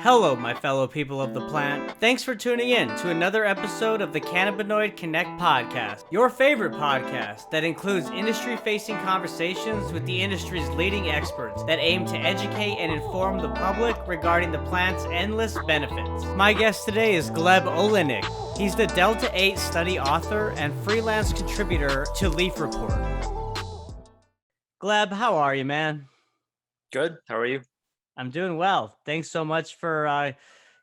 Hello, my fellow people of the plant. Thanks for tuning in to another episode of the Cannabinoid Connect podcast, your favorite podcast that includes industry facing conversations with the industry's leading experts that aim to educate and inform the public regarding the plant's endless benefits. My guest today is Gleb Oleinik. He's the Delta 8 study author and freelance contributor to Leafreport. Gleb, how are you, man? Good. How are you? I'm doing well. Thanks so much for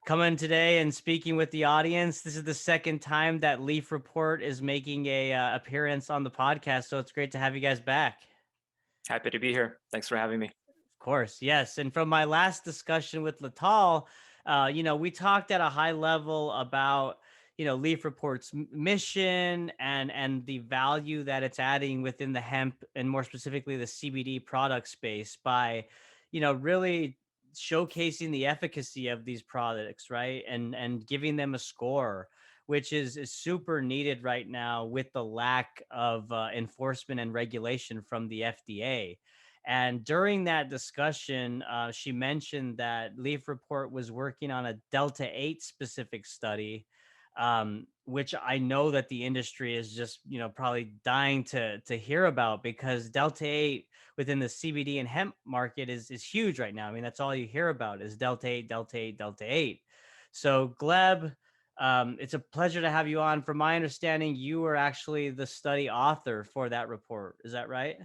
coming today and speaking with the audience. This is the second time that Leafreport is making a appearance on the podcast, so it's great to have you guys back. Happy to be here. Thanks for having me. Of course, yes. And from my last discussion with Latal, we talked at a high level about Leafreport's mission and the value that it's adding within the hemp and more specifically the CBD product space by really showcasing the efficacy of these products, right? And giving them a score, which is super needed right now with the lack of enforcement and regulation from the FDA. And during that discussion, she mentioned that Leafreport was working on a Delta 8 specific study, which I know that the industry is just, probably dying to hear about, because Delta 8 within the CBD and hemp market is huge right now. I mean, that's all you hear about is Delta 8, Delta 8, Delta 8. So Gleb, it's a pleasure to have you on. From my understanding, you were actually the study author for that report. Is that right?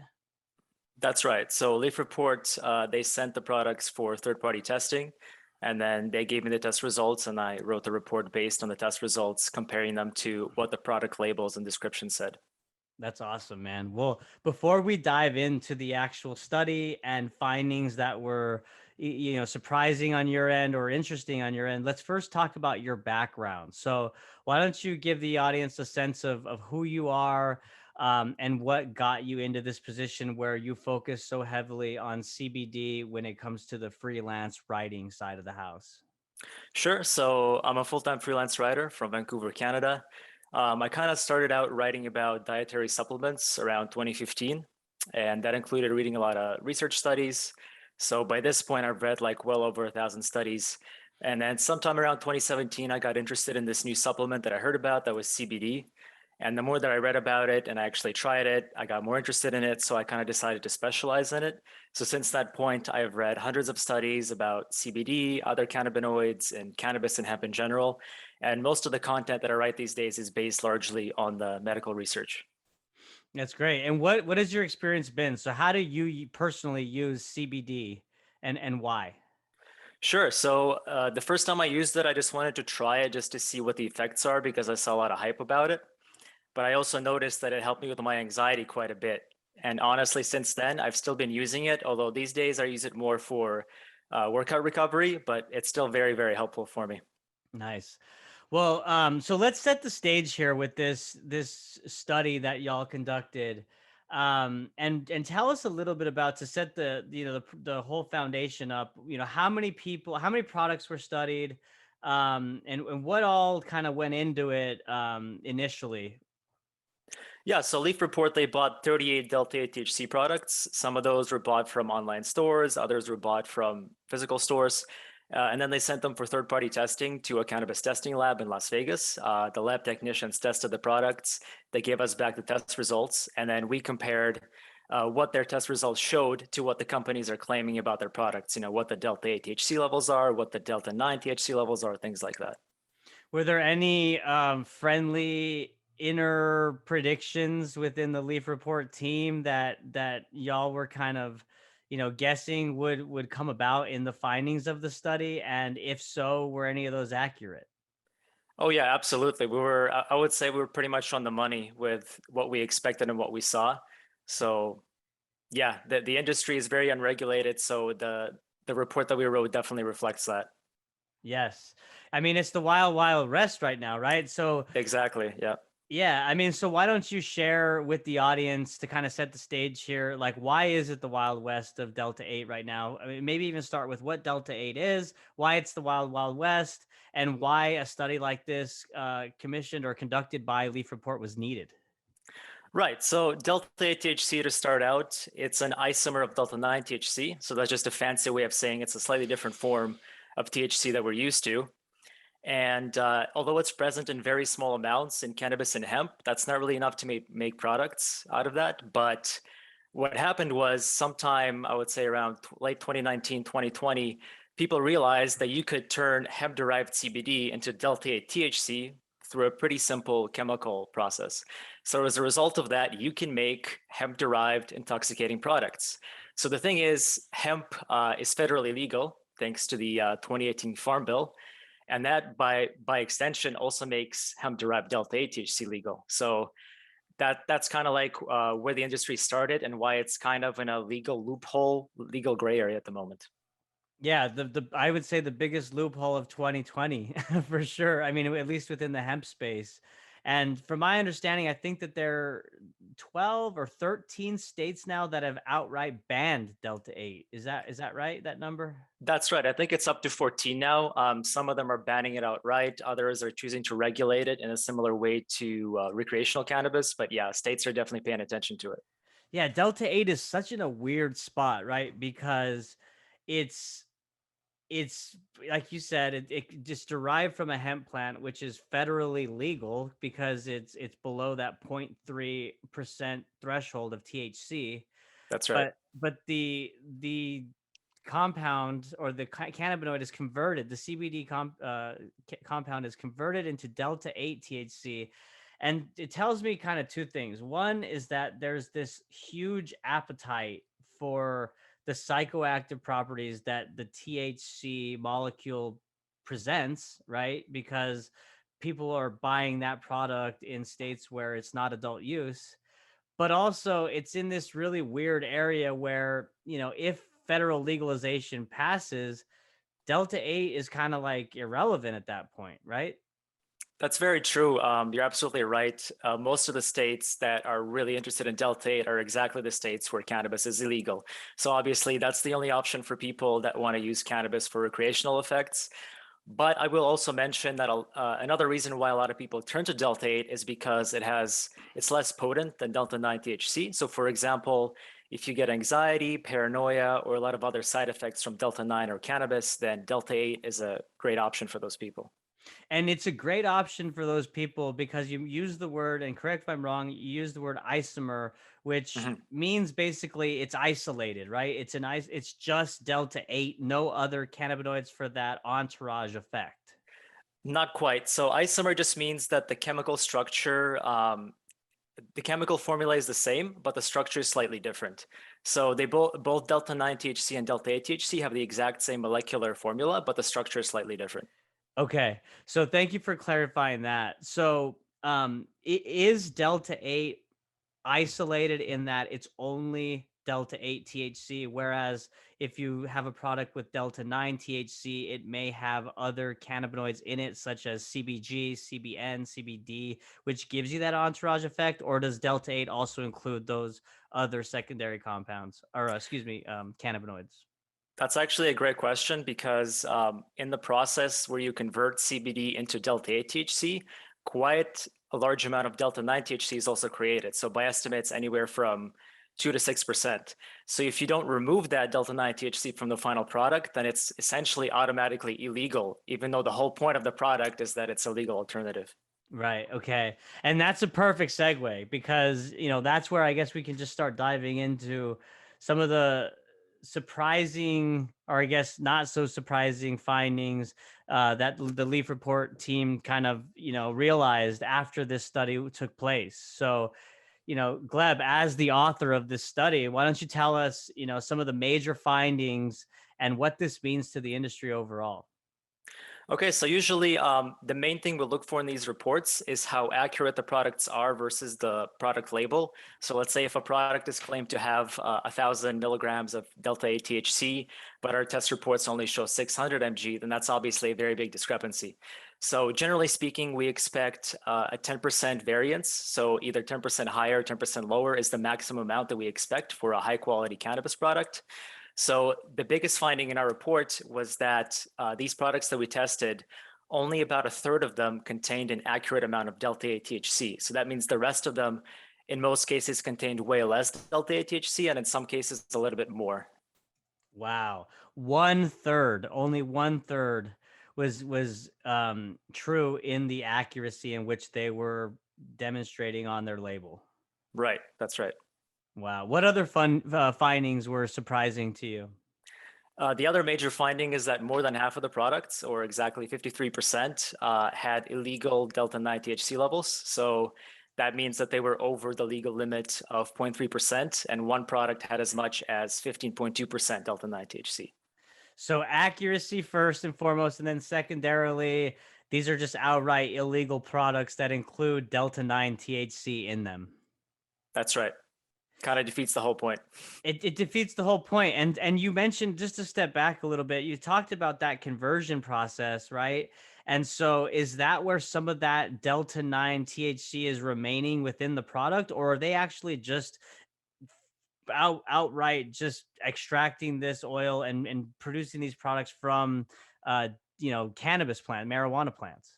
That's right. So Leafreport, they sent the products for third-party testing, and then they gave me the test results, and I wrote the report based on the test results, comparing them to what the product labels and description said. That's awesome, man. Well, before we dive into the actual study and findings that were, surprising on your end or interesting on your end, let's first talk about your background. So, why don't you give the audience a sense of who you are, and what got you into this position where you focus so heavily on CBD when it comes to the freelance writing side of the house? Sure. So I'm a full-time freelance writer from Vancouver, Canada. I kind of started out writing about dietary supplements around 2015, and that included reading a lot of research studies. So by this point, I've read like well over 1,000 studies. And then sometime around 2017, I got interested in this new supplement that I heard about that was CBD. And the more that I read about it and I actually tried it, I got more interested in it. So I kind of decided to specialize in it. So since that point, I've read hundreds of studies about CBD, other cannabinoids, and cannabis and hemp in general. And most of the content that I write these days is based largely on the medical research. That's great. And what has your experience been? So, how do you personally use CBD, and why? Sure. So the first time I used it, I just wanted to try it just to see what the effects are because I saw a lot of hype about it. But I also noticed that it helped me with my anxiety quite a bit. And honestly, since then, I've still been using it, although these days I use it more for workout recovery, but it's still very, very helpful for me. Nice. Well, so let's set the stage here with this study that y'all conducted, and tell us a little bit about, to set the whole foundation up. How many people, how many products were studied, and what all kind of went into it initially. Yeah, so Leaf Report, they bought 38 Delta 8 THC products. Some of those were bought from online stores, others were bought from physical stores. And then they sent them for third party testing to a cannabis testing lab in Las Vegas. The lab technicians tested the products. They gave us back the test results. And then we compared what their test results showed to what the companies are claiming about their products. What the Delta 8 THC levels are, what the Delta 9 THC levels are, things like that. Were there any friendly inner predictions within the Leaf Report team that y'all were kind of, guessing would come about in the findings of the study? And if so, were any of those accurate? Oh yeah, absolutely. I would say we were pretty much on the money with what we expected and what we saw. So yeah, the industry is very unregulated. So the report that we wrote definitely reflects that. Yes. I mean, it's the wild, wild west right now, right? So, Exactly. Yeah. yeah, I mean, so why don't you share with the audience to kind of set the stage here? Like, why is it the Wild West of Delta 8 right now? I mean, maybe even start with what Delta 8 is, why it's the Wild, Wild West, and why a study like this commissioned or conducted by Leaf Report was needed. Right. So Delta 8 THC to start out, it's an isomer of Delta 9 THC. So that's just a fancy way of saying it's a slightly different form. of THC that we're used to. And although it's present in very small amounts in cannabis and hemp, that's not really enough to make products out of that. But what happened was sometime, I would say around late 2019, 2020, people realized that you could turn hemp derived CBD into Delta 8 THC through a pretty simple chemical process. So as a result of that, you can make hemp derived intoxicating products. So the thing is, hemp is federally legal thanks to the 2018 Farm Bill. And that by extension also makes hemp derived Delta 8 THC legal. So that's kind of like where the industry started and why it's kind of in a legal loophole, legal gray area at the moment. Yeah, the I would say the biggest loophole of 2020 for sure. I mean, at least within the hemp space. And from my understanding, I think that there are 12 or 13 states now that have outright banned Delta 8. Is that right? That number? That's right. I think it's up to 14 now. Some of them are banning it outright. Others are choosing to regulate it in a similar way to recreational cannabis. But yeah, states are definitely paying attention to it. Yeah, Delta 8 is such in a weird spot, right? Because it's it's like you said, it just derived from a hemp plant, which is federally legal because it's below that 0.3% threshold of THC. That's right. But the compound or the cannabinoid is converted. The CBD compound is converted into delta 8 THC, and it tells me kind of two things. One is that there's this huge appetite for the psychoactive properties that the THC molecule presents, right? Because people are buying that product in states where it's not adult use, but also it's in this really weird area where, if federal legalization passes, Delta 8 is kind of like irrelevant at that point, right? That's very true. You're absolutely right. Most of the states that are really interested in Delta 8 are exactly the states where cannabis is illegal. So obviously, that's the only option for people that want to use cannabis for recreational effects. But I will also mention that another reason why a lot of people turn to Delta 8 is because it's less potent than Delta 9 THC. So for example, if you get anxiety, paranoia, or a lot of other side effects from Delta 9 or cannabis, then Delta 8 is a great option for those people. And it's a great option for those people because you use the word, and correct if I'm wrong, you use the word isomer, which Mhm. means basically it's isolated, right? It's just delta 8, no other cannabinoids for that entourage effect. Not quite. So isomer just means that the chemical formula is the same, but the structure is slightly different. So they both delta 9 THC and delta 8 THC have the exact same molecular formula, but the structure is slightly different. Okay. So thank you for clarifying that. So it is delta 8 isolated in that it's only delta 8 THC, whereas if you have a product with delta 9 THC, it may have other cannabinoids in it, such as CBG, CBN, CBD, which gives you that entourage effect. Or does delta 8 also include those other secondary compounds, or excuse me, cannabinoids? That's actually a great question because in the process where you convert CBD into delta 8 THC, quite a large amount of delta 9 THC is also created. So by estimates, anywhere from 2 to 6%. So if you don't remove that delta 9 THC from the final product, then it's essentially automatically illegal, even though the whole point of the product is that it's a legal alternative. Right. Okay. And that's a perfect segue because, that's where I guess we can just start diving into some of the surprising, or I guess not so surprising findings that the Leafreport team kind of, realized after this study took place. So, Gleb, as the author of this study, why don't you tell us, some of the major findings and what this means to the industry overall? Okay, so usually the main thing we look for in these reports is how accurate the products are versus the product label. So let's say if a product is claimed to have 1,000 milligrams of delta 8 THC, but our test reports only show 600 mg, then that's obviously a very big discrepancy. So generally speaking, we expect a 10% variance. So either 10% higher, 10% lower is the maximum amount that we expect for a high quality cannabis product. So the biggest finding in our report was that these products that we tested, only about a third of them contained an accurate amount of delta 8 THC. So that means the rest of them, in most cases, contained way less delta 8 THC, and in some cases, a little bit more. Wow. One third, only one third was true in the accuracy in which they were demonstrating on their label. Right, that's right. Wow. What other fun findings were surprising to you? The other major finding is that more than half of the products, or exactly 53%, had illegal Delta 9 THC levels. So that means that they were over the legal limit of 0.3%, and one product had as much as 15.2% Delta 9 THC. So accuracy first and foremost, and then secondarily, these are just outright illegal products that include Delta 9 THC in them. That's right. Kind of defeats the whole point. It defeats the whole point. And you mentioned, just to step back a little bit, you talked about that conversion process, right? And so is that where some of that Delta 9 THC is remaining within the product, or are they actually just outright just extracting this oil and producing these products from uh cannabis plant, marijuana plants?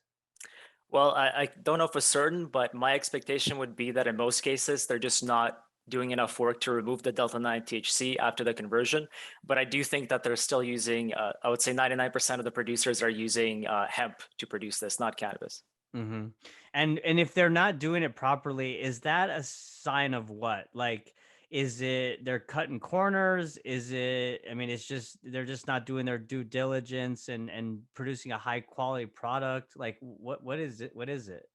Well, I don't know for certain, but my expectation would be that in most cases, they're just not doing enough work to remove the Delta 9 THC after the conversion. But I do think that they're still using, I would say 99% of the producers are using hemp to produce this, not cannabis. Hmm. And if they're not doing it properly, is that a sign of what? Like, is it they're cutting corners? Is it? I mean, it's just they're just not doing their due diligence and producing a high quality product. Like, what is it? What is it?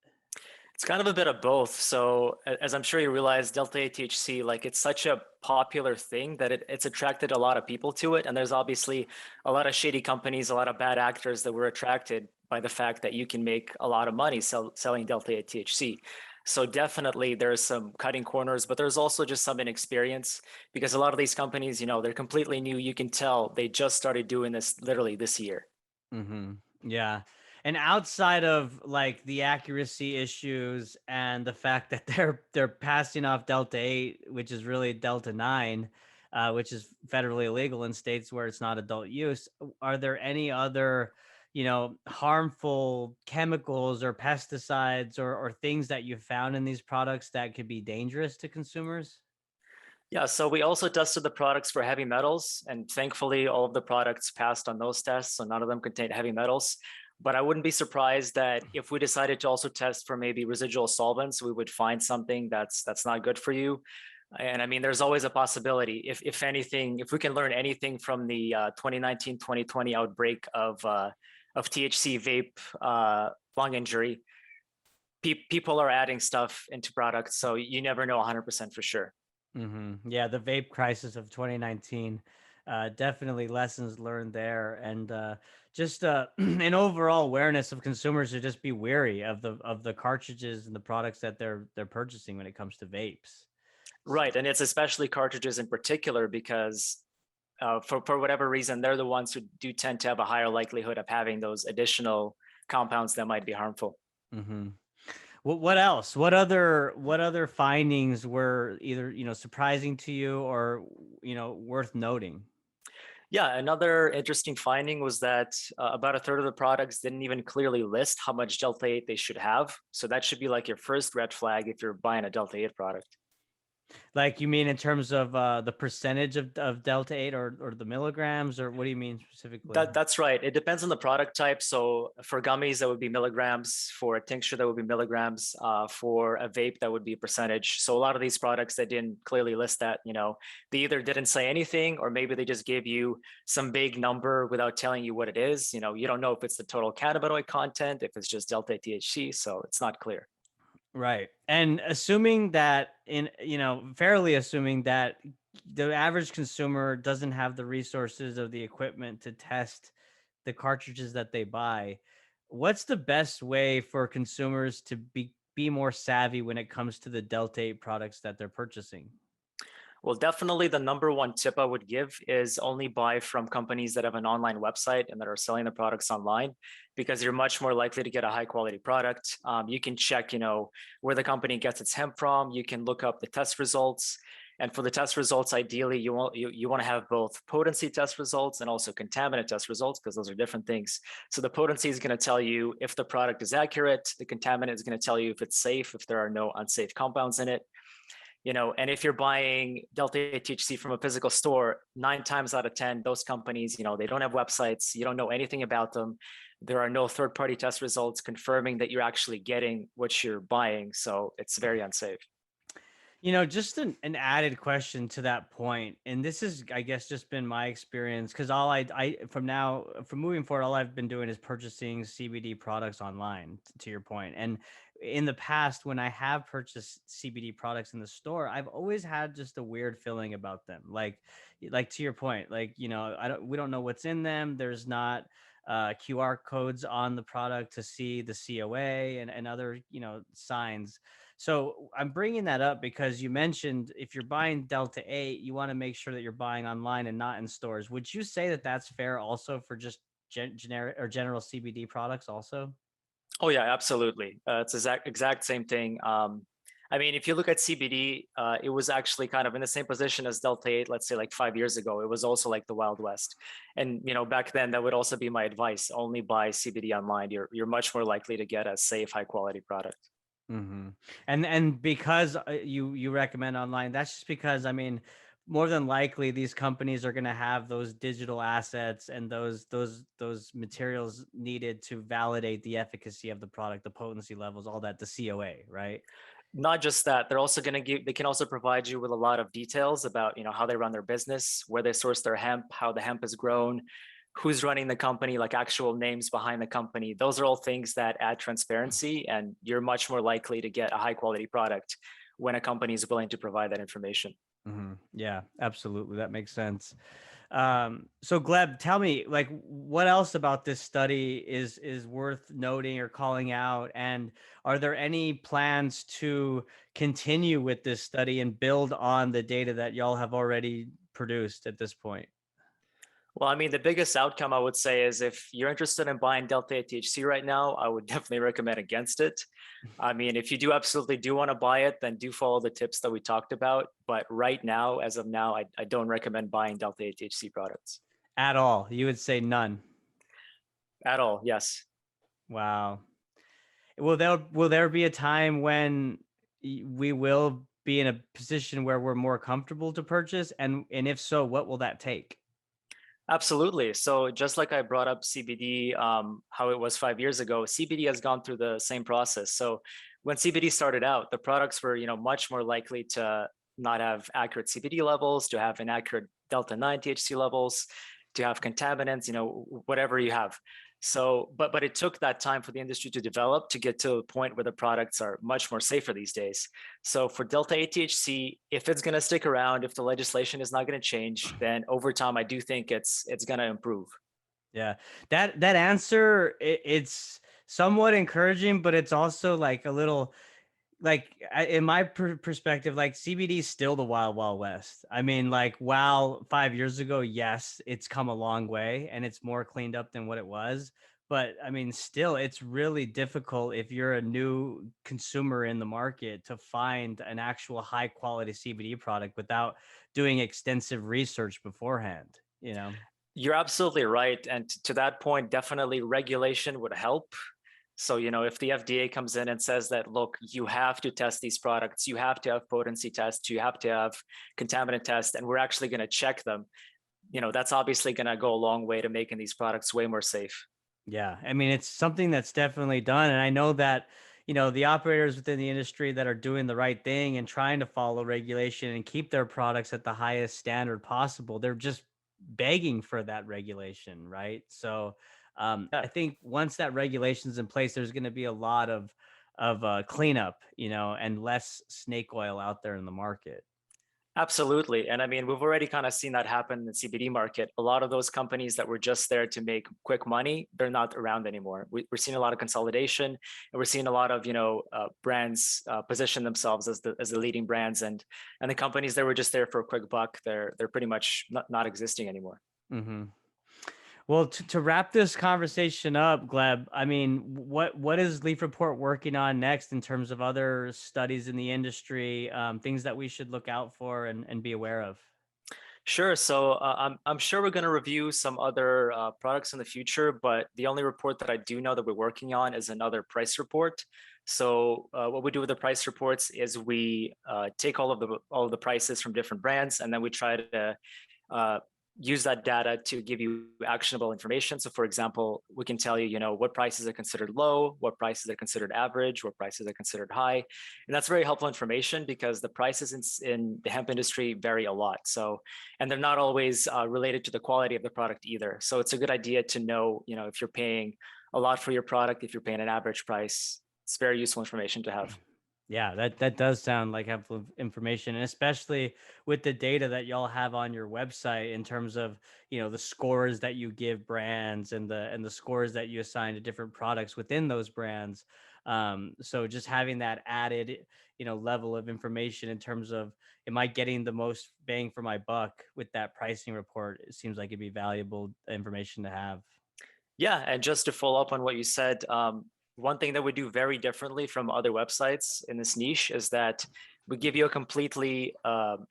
It's kind of a bit of both. So, as I'm sure you realize, Delta 8 THC, like it's such a popular thing that it's attracted a lot of people to it. And there's obviously a lot of shady companies, a lot of bad actors that were attracted by the fact that you can make a lot of money selling Delta 8 THC. So definitely there's some cutting corners, but there's also just some inexperience because a lot of these companies, they're completely new. You can tell they just started doing this literally this year. Hmm. Yeah. And outside of like the accuracy issues and the fact that they're passing off Delta 8, which is really Delta 9, which is federally illegal in states where it's not adult use, are there any other, harmful chemicals or pesticides or things that you found in these products that could be dangerous to consumers? Yeah, so we also tested the products for heavy metals, and thankfully, all of the products passed on those tests, so none of them contained heavy metals. But I wouldn't be surprised that if we decided to also test for maybe residual solvents, we would find something that's not good for you. And I mean, there's always a possibility. If anything, if we can learn anything from the 2019-2020 outbreak of THC vape lung injury, people are adding stuff into products, so you never know 100% for sure. Yeah, the vape crisis of 2019, definitely lessons learned there, and just an overall awareness of consumers to just be wary of the cartridges and the products that they're purchasing when it comes to vapes. Right, and it's especially cartridges in particular because for whatever reason, they're the ones who do tend to have a higher likelihood of having those additional compounds that might be harmful. Mm-hmm. What else? What other findings were either surprising to you or worth noting? Yeah, another interesting finding was that about a third of the products didn't even clearly list how much Delta 8 they should have. So that should be like your first red flag if you're buying a Delta 8 product. Like, you mean in terms of the percentage of Delta 8 or the milligrams, or what do you mean specifically? That's right. It depends on the product type. So for gummies, that would be milligrams. For a tincture, that would be milligrams. For a vape, that would be a percentage. So a lot of these products that didn't clearly list that, they either didn't say anything, or maybe they just gave you some big number without telling you what it is. You don't know if it's the total cannabinoid content, if it's just delta THC. So it's not clear. Right. And assuming that fairly assuming that the average consumer doesn't have the resources or the equipment to test the cartridges that they buy, what's the best way for consumers to be more savvy when it comes to the Delta 8 products that they're purchasing? Well, definitely the number one tip I would give is only buy from companies that have an online website and that are selling the products online, because you're much more likely to get a high quality product. You can check, where the company gets its hemp from. You can look up the test results. And for the test results, ideally, you want to have both potency test results and also contaminant test results, because those are different things. So the potency is going to tell you if the product is accurate. The contaminant is going to tell you if it's safe, if there are no unsafe compounds in it. And if you're buying Delta 8 THC from a physical store, 9 times out of 10, those companies, they don't have websites. You don't know anything about them. There are no third-party test results confirming that you're actually getting what you're buying. So it's very unsafe. Just an added question to that point, and this is, I guess, just been my experience because all from moving forward, all I've been doing is purchasing CBD products online. To your point, and in the past, when I have purchased CBD products in the store, I've always had just a weird feeling about them. Like to your point, we don't know what's in them. There's not QR codes on the product to see the COA and other signs. So I'm bringing that up because you mentioned if you're buying Delta 8, you want to make sure that you're buying online and not in stores. Would you say that that's fair also for just generic or general CBD products also? Oh yeah, absolutely. It's exact same thing. I mean, if you look at CBD, it was actually kind of in the same position as Delta 8, let's say like 5 years ago. It was also like the Wild West. And back then that would also be my advice. Only buy CBD online. You're much more likely to get a safe, high quality product. Mm-hmm. And because you recommend online, that's just because more than likely these companies are going to have those digital assets and those materials needed to validate the efficacy of the product, the potency levels, all that, the COA, right? Not just that, they're also going to they can also provide you with a lot of details about how they run their business, where they source their hemp, how the hemp is grown, who's running the company, like actual names behind the company. Those are all things that add transparency, and you're much more likely to get a high quality product when a company is willing to provide that information. Mm-hmm. Yeah, absolutely. That makes sense. So Gleb, tell me, like, what else about this study is worth noting or calling out? And are there any plans to continue with this study and build on the data that y'all have already produced at this point? Well, I mean, the biggest outcome I would say is if you're interested in buying Delta 8 THC right now, I would definitely recommend against it. I mean, if you do absolutely do want to buy it, then do follow the tips that we talked about. But right now, as of now, I don't recommend buying Delta 8 THC products At all? You would say none. at all. Yes. Wow. Will there be a time when we will be in a position where we're more comfortable to purchase? And if so, what will that take? Absolutely. So just like I brought up CBD, how it was 5 years ago, CBD has gone through the same process. So when CBD started out, the products were, much more likely to not have accurate CBD levels, to have inaccurate Delta 9 THC levels, to have contaminants, whatever you have. So, but it took that time for the industry to develop to get to a point where the products are much more safer these days. So for Delta 8 THC, if it's going to stick around, if the legislation is not going to change, then over time, I do think it's going to improve. Yeah, that answer, it's somewhat encouraging, but it's also like a little like in my perspective, like CBD is still the wild wild west. I mean, like while 5 years ago, yes, it's come a long way and it's more cleaned up than what it was. But I mean, still, it's really difficult if you're a new consumer in the market to find an actual high quality CBD product without doing extensive research beforehand. You're absolutely right. And to that point, definitely regulation would help. So, if the FDA comes in and says that, look, you have to test these products, you have to have potency tests, you have to have contaminant tests, and we're actually going to check them, that's obviously going to go a long way to making these products way more safe. Yeah, I mean, it's something that's definitely done. And I know that, the operators within the industry that are doing the right thing and trying to follow regulation and keep their products at the highest standard possible, they're just begging for that regulation, right? So Yeah. I think once that regulation's in place, there's going to be a lot of cleanup, and less snake oil out there in the market. Absolutely. And I mean, we've already kind of seen that happen in the CBD market. A lot of those companies that were just there to make quick money, they're not around anymore. We're seeing a lot of consolidation, and we're seeing a lot of, brands position themselves as the leading brands, and the companies that were just there for a quick buck, they're pretty much not existing anymore. Hmm. Well, to wrap this conversation up, Gleb, I mean, what is Leafreport working on next in terms of other studies in the industry, things that we should look out for and be aware of? Sure. So I'm sure we're going to review some other products in the future, but the only report that I do know that we're working on is another price report. So what we do with the price reports is we take all of the prices from different brands, and then we try to uh, use that data to give you actionable information. So, for example, we can tell you, what prices are considered low, what prices are considered average, what prices are considered high, and that's very helpful information because the prices in the hemp industry vary a lot. So, and they're not always related to the quality of the product either. So, it's a good idea to know, if you're paying a lot for your product, if you're paying an average price, it's very useful information to have. Yeah, that does sound like helpful information, and especially with the data that y'all have on your website in terms of the scores that you give brands and the scores that you assign to different products within those brands. So just having that added level of information in terms of am I getting the most bang for my buck with that pricing report? It seems like it'd be valuable information to have. Yeah, and just to follow up on what you said, one thing that we do very differently from other websites in this niche is that we give you a completely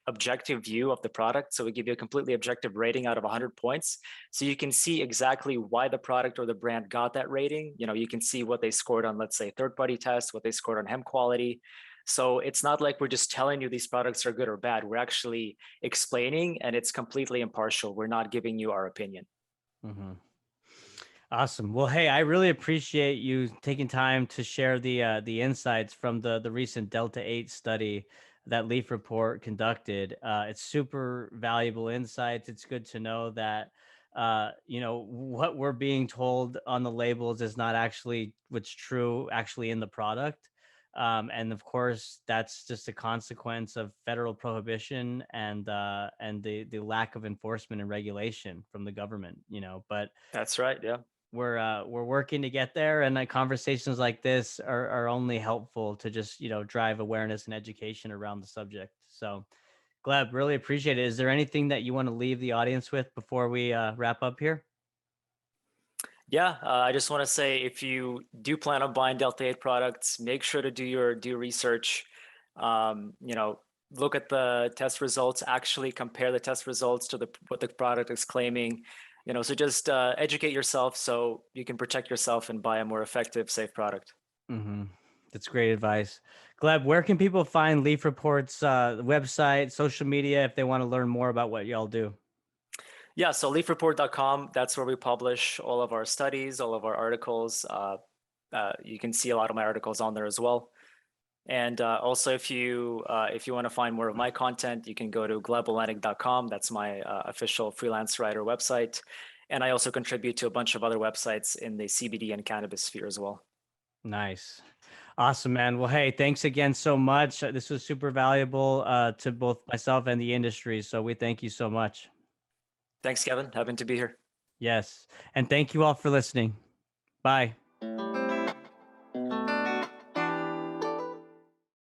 objective view of the product. So we give you a completely objective rating out of 100 points. So you can see exactly why the product or the brand got that rating. You can see what they scored on, let's say, third-party tests, what they scored on hemp quality. So it's not like we're just telling you these products are good or bad. We're actually explaining, and it's completely impartial. We're not giving you our opinion. Mhm. Awesome. Well, hey, I really appreciate you taking time to share the insights from the recent Delta 8 study that Leaf Report conducted. It's super valuable insights. It's good to know that what we're being told on the labels is not actually what's true actually in the product. And of course, that's just a consequence of federal prohibition and the lack of enforcement and regulation from the government. But That's right. Yeah. we're working to get there, and conversations like this are only helpful to just drive awareness and education around the subject. So Gleb, really appreciate it. Is there anything that you want to leave the audience with before we wrap up here? Yeah, I just want to say if you do plan on buying Delta 8 products, make sure to do your due research. Um, you know, Look at the test results, actually compare the test results to what the product is claiming. So just educate yourself so you can protect yourself and buy a more effective, safe product. Hmm. That's great advice. Gleb, where can people find Leaf Report's website, social media, if they want to learn more about what y'all do? Yeah, so leafreport.com, that's where we publish all of our studies, all of our articles. You can see a lot of my articles on there as well. And also, if you want to find more of my content, you can go to gleboleinik.com. That's my official freelance writer website. And I also contribute to a bunch of other websites in the CBD and cannabis sphere as well. Nice. Awesome, man. Well, hey, thanks again so much. This was super valuable to both myself and the industry. So we thank you so much. Thanks, Kevin. Happy to be here. Yes. And thank you all for listening. Bye.